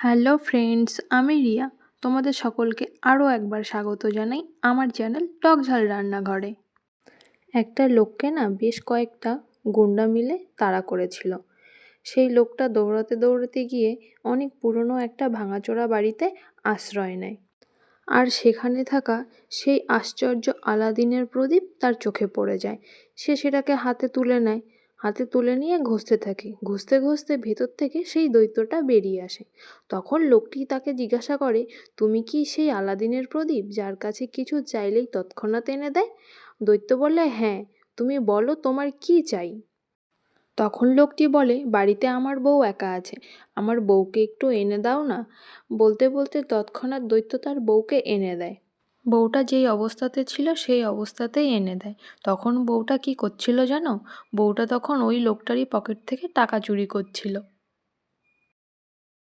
Hello friends, আমি রিয়া। তোমাদের সকলকে আরও একবার স্বাগত জানাই আমার চ্যানেল টকঝাল রান্নাঘরে। একটা লোককে না বেশ কয়েকটা গুন্ডা মিলে তাড়া করেছিল। সেই লোকটা দৌড়াতে দৌড়াতে গিয়ে অনেক পুরনো একটা ভাঙাচোরা বাড়িতে আশ্রয় নেয়। আর সেখানে থাকা সেই আশ্চর্য আলাদিনের প্রদীপ তার চোখে পড়ে যায়। সে সেটাকে হাতে তুলে নেয়, হাতে তুলে নিয়ে ঘষতে থাকে। ঘষতে ঘষতে ভেতর থেকে সেই দৈত্যটা বেরিয়ে আসে। তখন লোকটি তাকে জিজ্ঞাসা করে, তুমি কি সেই আলাদিনের প্রদীপ যার কাছে কিছু চাইলেই তৎক্ষণাৎ এনে দেয়? দৈত্য বলে, হ্যাঁ, তুমি বলো তোমার কি চাই। তখন লোকটি বলে, বাড়িতে আমার বউ একা আছে, আমার বউকে একটু এনে দাও না। বলতে বলতে তৎক্ষণাৎ দৈত্য তার বউকে এনে দেয়। বউটা যেই অবস্থাতে ছিল সেই অবস্থাতেই এনে দেয়। তখন বউটা কি করছিল জানো? বউটা তখন ওই লোকটারই পকেট থেকে টাকা চুরি করছিল।